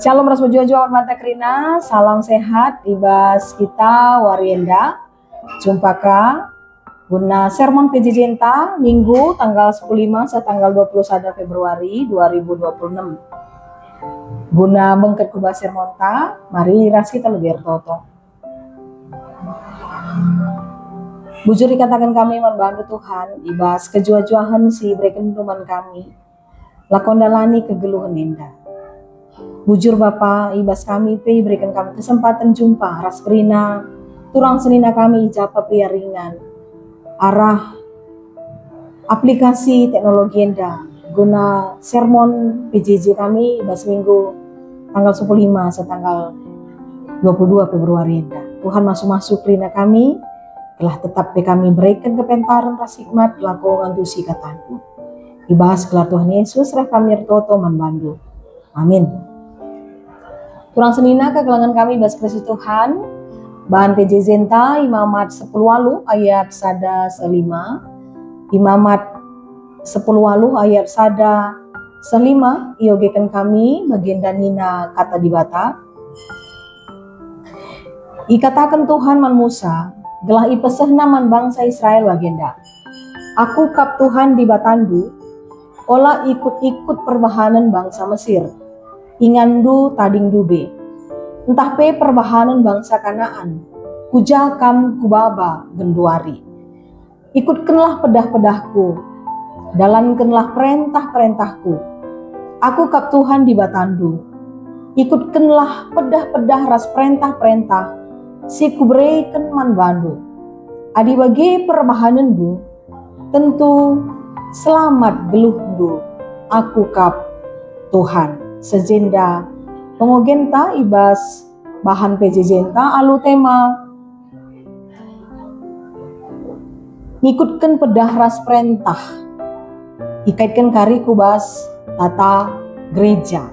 Shalom ras jua mata kerina, salam sehat ibas kita warienda. Jumpa ka guna sermon PJJ Minggu tanggal 15 sampai tanggal 21 Februari 2026. Guna bengket kubah sermon ta, mari ras kita lebih toto. Bujur dikatakan kami membantu Tuhan, ibas kejua-juahan si berikan teman kami. Lakondalani kegeluhan indah. Bujur Bapa, ibas kami pe berikan kami kesempatan jumpa ras perina turang senina kami ijapa piaringan arah aplikasi teknologi enda guna sermon PJJ kami ibas minggu tanggal 15 sampai tanggal 22 Februari enda. Tuhan masuk perina kami telah tetap pe kami berikan kepentaran ras hikmat laku ngantusi katanku. Ibas gelar Tuhan Yesus reh kami toto manbandu. Amin. Kurang senina kegelangan kami bahas Kristus Tuhan bahan PJJ Imamat 10 walu ayat sada selima Imamat 10 walu ayat sada selima iogekan kami bagian danina kata dibata ikatakan Tuhan man Musa gelah ipesehna man bangsa Israel bagenda aku kap Tuhan di batandu olah ikut-ikut perbahanan bangsa Mesir ingandu tading dube entah pe perbahanan bangsa Kanaan kujakam kubaba genduari ikutkanlah pedah-pedahku dalankanlah perintah-perintahku aku kap Tuhan di batandu ikutkanlah pedah-pedah ras perintah-perintah si kubreikan man bandu adi bagi perbahanandu tentu selamat geluhdu aku kap Tuhan. Sejenda pengogenta ibas bahan PJJ alu tema ngikutkan pedah ras perintah ikaitkan kari kubas tata gereja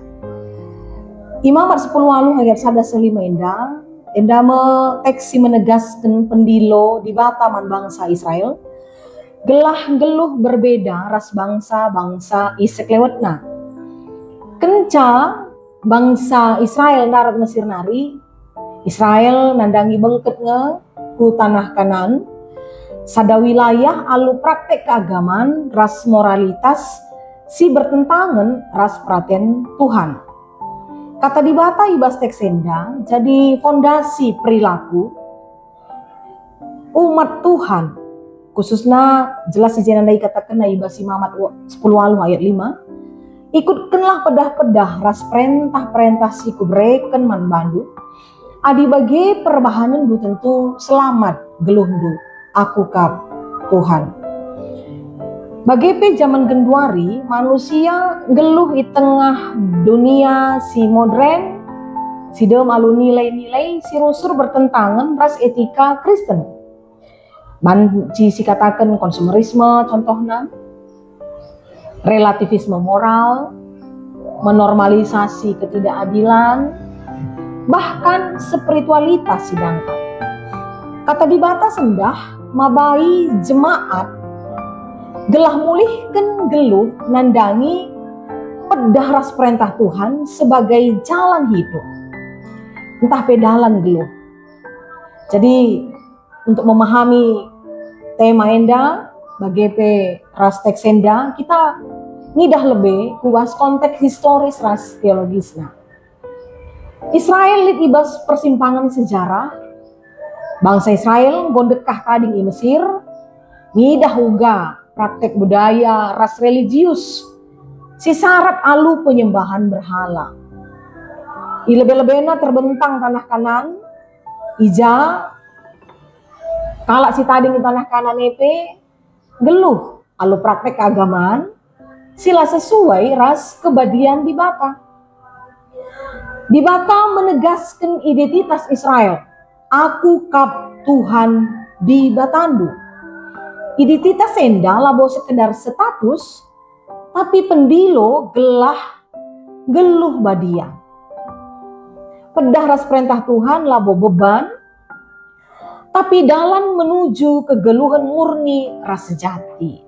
Imamat 10 walu ayat sada selima enda me teksi menegaskan pendilo di bataman bangsa Israel gelah geluh berbeda ras bangsa-bangsa isek lewatna kenca bangsa Israel narat Mesir nari Israel nandangi bengket nge ku tanah Kanan sada wilayah alu praktek keagaman ras moralitas si bertentangan ras perhatian Tuhan kata dibata ibas teksenda jadi fondasi perilaku umat Tuhan khususnya jelas izinanda ikatakan ibas Imamat 10 walu ayat 5 ikutkanlah pedah-pedah ras perintah-perintah si kubrekan man bandu adi bagi perbahanan du tentu selamat geluhdu aku kap Tuhan bagi pe zaman genduari manusia geluh di tengah dunia si modern si dem alu nilai-nilai si rusur bertentangan ras etika Kristen banci si katakan konsumerisme contohnya relativisme moral, menormalisasi ketidakadilan, bahkan spiritualitas sidangkan. Kata dibata sendah, mabai jemaat, gelah mulihkan geluh nandangi pedah ras perintah Tuhan sebagai jalan hidup. Entah pedalan geluh. Jadi untuk memahami tema enda, bagi ras teksenda kita nidah lebih kuas konteks historis ras teologisnya. Israel lit ibas persimpangan sejarah bangsa Israel gondekah tading i Mesir nidah uga praktek budaya ras religius si syarat alu penyembahan berhala i lebih-lebihna terbentang tanah Kanan ija kalak si tading di tanah Kanan epe geluh alu praktek keagamaan sila sesuai ras kebadian di bata menegaskan identitas Israel aku kap Tuhan di batandu identitas enda labo sekedar status tapi pendilo gelah geluh badia pedah ras perintah Tuhan labo beban tapi dalam menuju kegeluhan murni ras sejati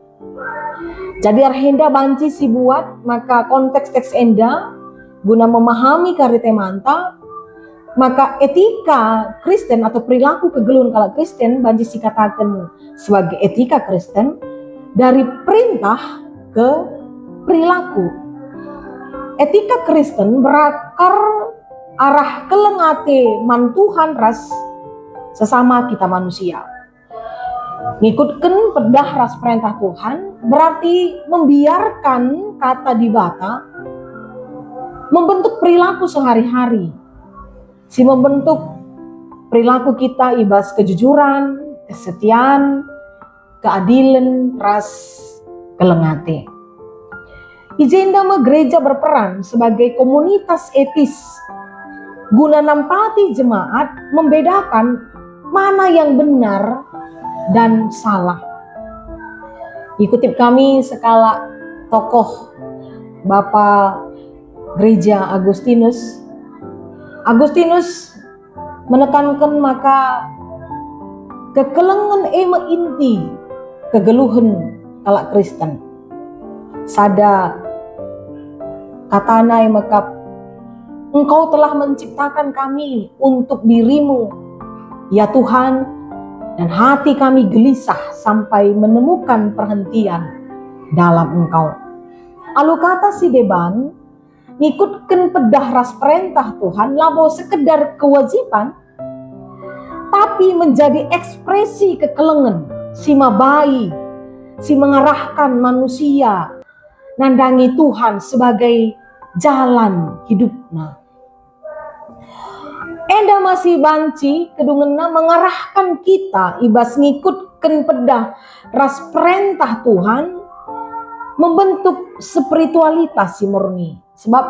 Jadi arhenda banci si buat, maka konteks teks enda guna memahami karite manta, maka etika Kristen atau perilaku kegeluhun kala Kristen banji sikatakan sebagai etika Kristen dari perintah ke perilaku. Etika Kristen berakar arah kelengate mantuhan ras sesama kita manusia. Ngikutkan pedah ras perintah Tuhan berarti membiarkan kata dibata membentuk perilaku sehari-hari. Si membentuk perilaku kita ibas kejujuran, kesetiaan, keadilan, ras kelengate. Ijendama gereja berperan sebagai komunitas etis guna nampati jemaat membedakan mana yang benar dan salah. Ikutip kami sekala tokoh Bapak Gereja Agustinus menekankan maka kekelengan ema inti kegeluhan kala Kristen. Sada katana emakap, Engkau telah menciptakan kami untuk dirimu, ya Tuhan, dan hati kami gelisah sampai menemukan perhentian dalam Engkau. Alu kata si Deban, ngikutkan pedah ras perintah Tuhan labo sekedar kewajiban, tapi menjadi ekspresi kekelengan si mabai, si mengarahkan manusia nandangi Tuhan sebagai jalan hidupnya. Enda masih banci kedungena mengarahkan kita ibas ngikutkan pedah ras perintah Tuhan membentuk spiritualitas si murni. Sebab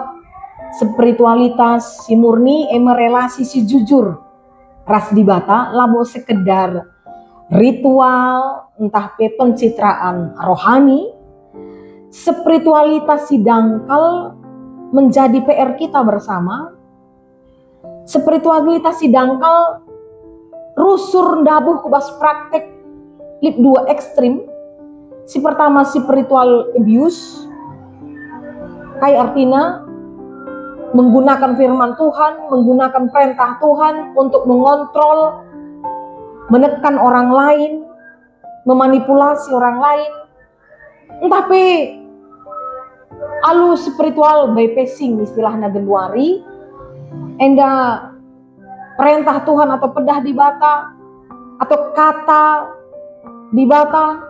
spiritualitas si murni relasi si jujur ras dibata labo sekedar ritual entah pe pencitraan rohani. Spiritualitas si dangkal menjadi PR kita bersama. Spiritualitas si dangkal rusur ndabuh kubas praktek lip dua ekstrim. Si pertama spiritual abuse, kayak artinya menggunakan firman Tuhan, menggunakan perintah Tuhan untuk mengontrol, menekan orang lain, memanipulasi orang lain. Tapi alu spiritual bypassing istilahnya genduari, enda perintah Tuhan atau pedah dibata atau kata dibata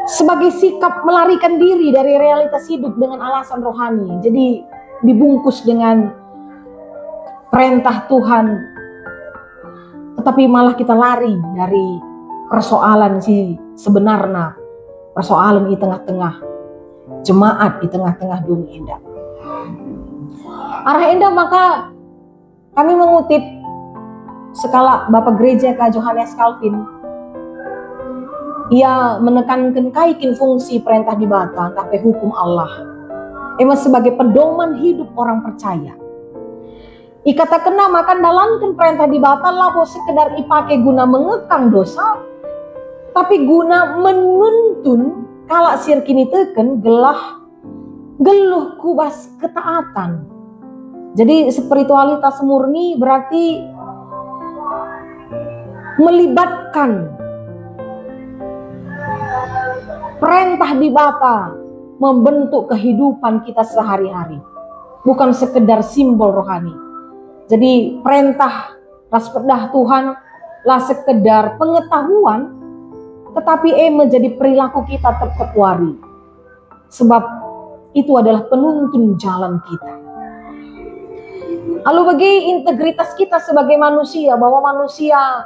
sebagai sikap melarikan diri dari realitas hidup dengan alasan rohani. Jadi dibungkus dengan perintah Tuhan, tetapi malah kita lari dari persoalan si sebenarnya, persoalan di tengah-tengah jemaat, di tengah-tengah dunia indah. Arah indah maka kami mengutip sekala Bapak Gereja Kak Johannes Calvin. Ia menekankan kaikin fungsi perintah dibata tapi hukum Allah. Emang sebagai pedoman hidup orang percaya. Ikata kena makan dalamkan perintah dibata labo sekedar ipake guna mengekang dosa, tapi guna menuntun kala sirkini teken geluh kubas ketaatan. Jadi spiritualitas murni berarti melibatkan perintah dibata membentuk kehidupan kita sehari-hari, bukan sekedar simbol rohani. Jadi perintah ras pedah Tuhan lah sekedar pengetahuan, tetapi menjadi perilaku kita terketuari, sebab itu adalah penuntun jalan kita. Lalu bagi integritas kita sebagai manusia, bahwa manusia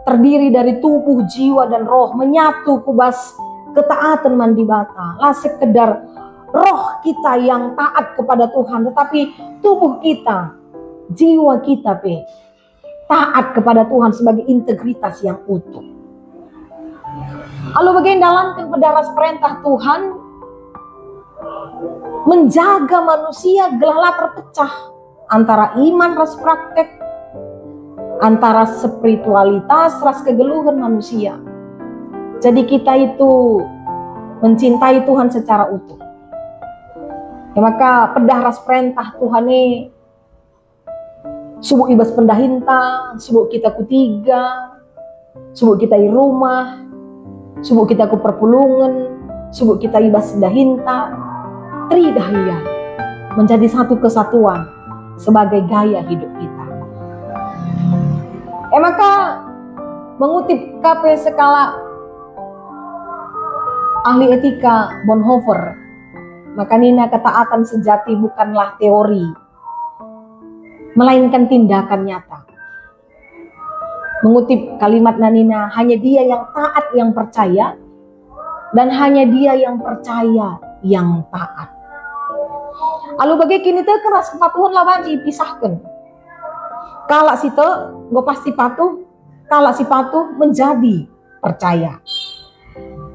terdiri dari tubuh, jiwa, dan roh menyatu kubas ketaatan mandibata. Lah sekedar roh kita yang taat kepada Tuhan, tetapi tubuh kita, jiwa kita taat kepada Tuhan sebagai integritas yang utuh. Lalu bagi dalam kepedaras perintah Tuhan menjaga manusia gelala terpecah antara iman ras praktek, antara spiritualitas ras kegeluhan manusia. Jadi kita itu mencintai Tuhan secara utuh. Ya maka pedah ras perintah Tuhan ini subuh ibas pendahinta, subuh kita kutiga, subuh kita di rumah, subuh kita ku perpulungan, subuh kita ibas dahinta, tridahia menjadi satu kesatuan sebagai gaya hidup kita. Maka mengutip KP skala ahli etika Bonhoeffer, maka nina ketaatan sejati bukanlah teori, melainkan tindakan nyata. Mengutip kalimat Nanina, hanya dia yang taat yang percaya, dan hanya dia yang percaya yang taat. Lalu bagi kini tuh keras kepatuhan lawan dipisahkan. Kalau situ gue pasti patuh, kalau si patuh menjadi percaya.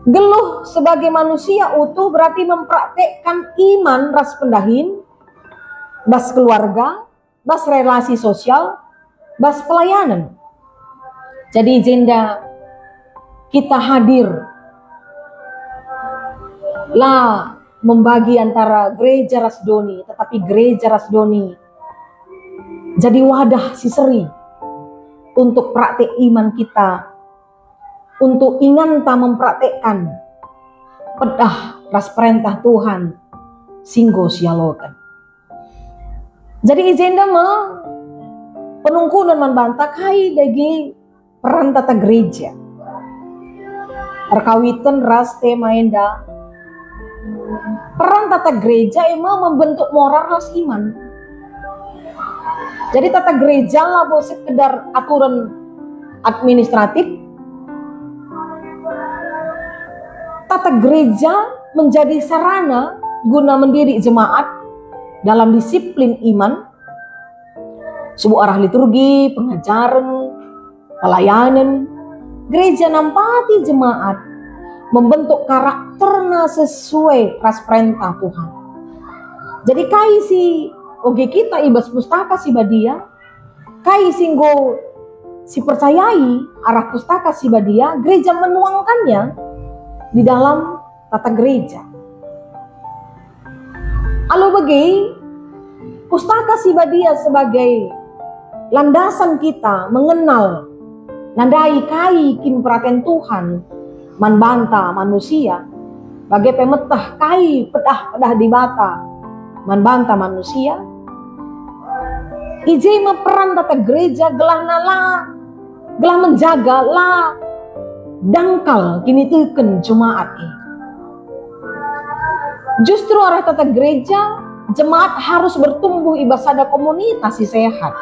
Geluh sebagai manusia utuh berarti mempraktekkan iman ras pendahin, bas keluarga, bas relasi sosial, bas pelayanan. Jadi jenda kita hadir lah membagi antara gereja Rasdoni, tetapi gereja Rasdoni jadi wadah si seri untuk praktek iman kita, untuk inganta mempraktekkan pedah ras perintah Tuhan singgo sialokan. Jadi izin me penungkunan membantah kai dagi peran tata gereja. Terkawitan ras tema enda peran tata gereja emang membentuk moral ras iman. Jadi tata gereja lah bukan sekedar aturan administratif. Tata gereja menjadi sarana guna mendidik jemaat dalam disiplin iman, sebuah arah liturgi, pengajaran, pelayanan. Gereja nampati jemaat membentuk karakternya sesuai ras perintah Tuhan. Jadi kai si oke kita ibas pustaka si badia, kai singgo si percayai arah pustaka si badia, gereja menuangkannya di dalam tata gereja. Lalu bagi pustaka si badia sebagai landasan kita mengenal nandai kai kin perhatian Tuhan manbanta manusia bagai pemetah kai pedah di bata manbanta manusia. Ije peran tata gereja gelah menjaga lah dangkal kini teken jemaat ini. Justru arah tata gereja jemaat harus bertumbuh ibasada komunitas si sehat.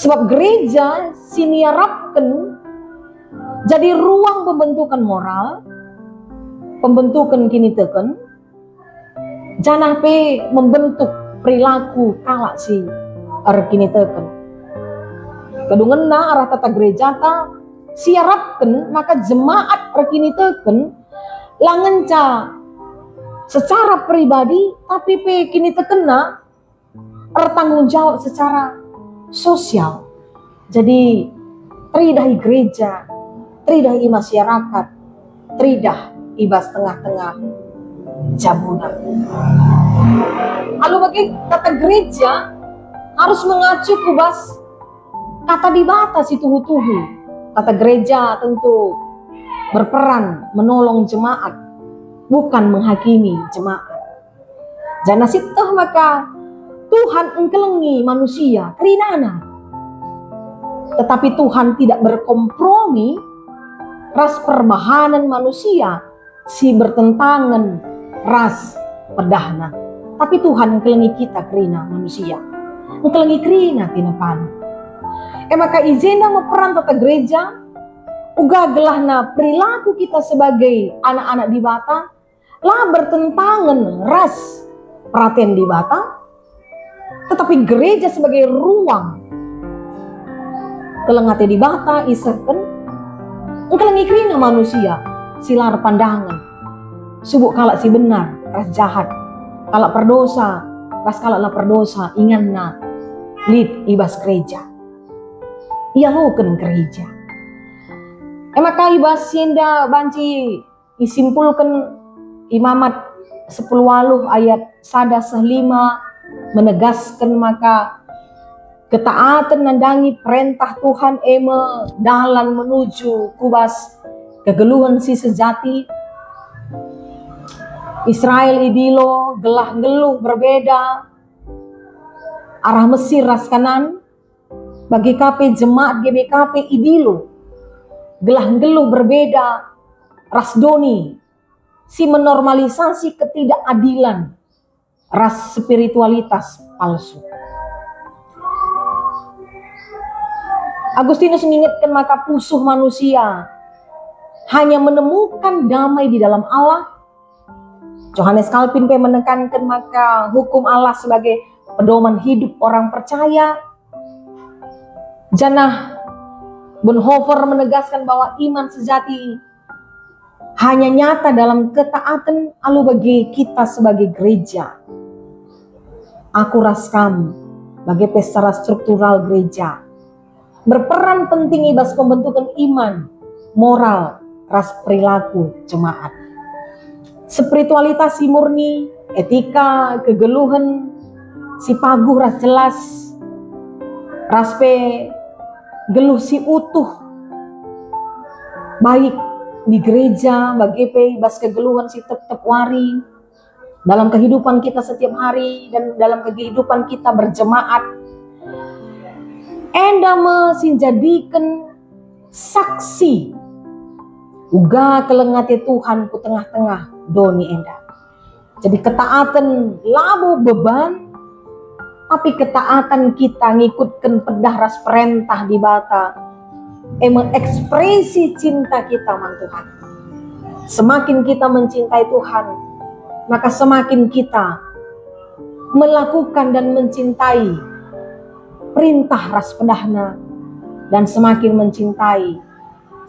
Sebab gereja siniarapkan jadi ruang pembentukan moral, pembentukan kini teken, janah pe membentuk perilaku kalak si kini teken. Kedungan na arah tata gereja ta siarapkan maka jemaat kini teken langenca secara pribadi tapi pe kini teken na bertanggung jawab secara sosial. Jadi tridahi gereja, tridahi masyarakat, tridah ibas tengah-tengah jabuna. Lalu bagi tata gereja harus mengacu kubas kata dibata si tuhu-tuhu. Tata gereja tentu berperan menolong jemaat, bukan menghakimi jemaat. Jana sitah maka Tuhan engkelengi manusia kerinana. Tetapi Tuhan tidak berkompromi ras perbahanan manusia si bertentangan ras pedahna. Tapi Tuhan engkelengi kita kerina manusia. Engkelengi kerina tinapan. Maka izina meperan tata gereja uga gelahna perilaku kita sebagai anak-anak di bata lah bertentangan ras perhatian di bata. Tetapi gereja sebagai ruang kelengate di bata iseken engkelengi kerina manusia silar pandangan subuk kalak si benar ras jahat kalak perdosa ras kalak la perdosa inganna lid ibas gereja ia loken gereja. Maka ibas yenda banci isimpulkan imamat 10 ayat 1-5 menegaskan maka ketaatan nandangi perintah Tuhan eme dalan menuju kubas kegeluhan si sejati. Israel idilo gelah geluh berbeda arah Mesir ras kanan, bagi KP jemaat GBKP idilo gelah geluh berbeda ras doni si menormalisasi ketidakadilan ras spiritualitas palsu. Agustinus mengingatkan maka pusuh manusia hanya menemukan damai di dalam Allah. Johannes Calvin menekankan maka hukum Allah sebagai pedoman hidup orang percaya. Janah Bonhoeffer menegaskan bahwa iman sejati hanya nyata dalam ketaatan alu bagi kita sebagai gereja. Aku raskam bagi secara struktural gereja berperan penting ibas pembentukan iman, moral, ras perilaku jemaat. Spiritualitas si murni, etika, kegeluhan, si paguh ras jelas, raspe geluh si utuh, baik di gereja, bagi bas kegeluhan si tetap wari, dalam kehidupan kita setiap hari dan dalam kehidupan kita berjemaat. Enda mesinjadikan saksi uga kelengate Tuhan ku tengah-tengah doni enda. Jadi ketaatan labu beban, tapi ketaatan kita ngikutkan pedah ras perintah di bata ekspresi cinta kita man Tuhan. Semakin kita mencintai Tuhan, maka semakin kita melakukan dan mencintai perintah ras pedahna dan semakin mencintai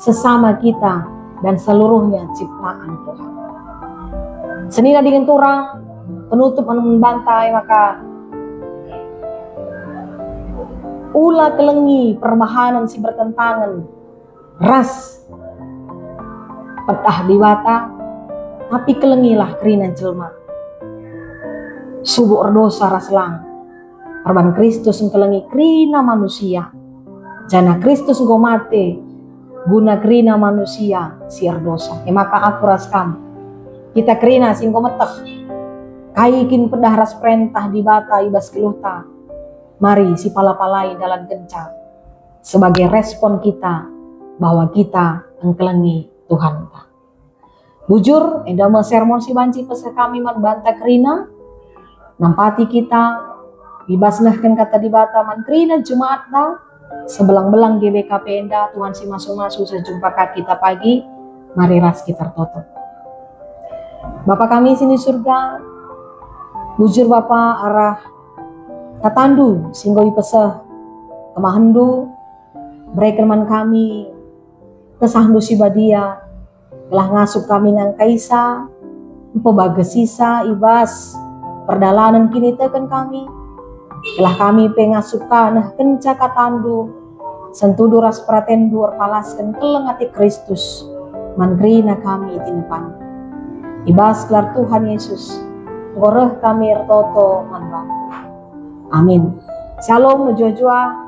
sesama kita dan seluruhnya ciptaan Tuhan. Senina dengan turang penutup membantai maka ulah kelengi perbahanan si bertentangan ras pedah diwata, tapi kelengilah kerina jelma subuh dosa ras lang perban Kristus kelengi kerina manusia jana Kristus go mate guna kerina manusia siar dosa. Maka aku raskam kita kerina singgo meteh kaikin pedah ras perintah di bata ibas keluhta. Mari si palapalai dalam gencar sebagai respon kita bahwa kita engkelengi Tuhan. Bujur endama sermon si banci pesa kami man banta kerina nampati kita bibasnahkan kata di bata man kerina jemaat na sebelang-belang GBKP enda Tuhan si masuk-masuk sejumpa kita pagi. Mari ras kita tutup. Bapa kami sini surga, bujur Bapa arah tatandu singgoi pesah kemahandu berikan man kami kesahandu si badia telah ngasup kami ngang kaisa pebagesisa ibas perdalanan kini teken kami telah kami pengasukan nah kenca katandu sentudu ras pratendu palaskan kelengati Kristus mangrina kami tinpan ibas kelar Tuhan Yesus goreh kami ertoto manbang. Amin. Shalom, jua-jua.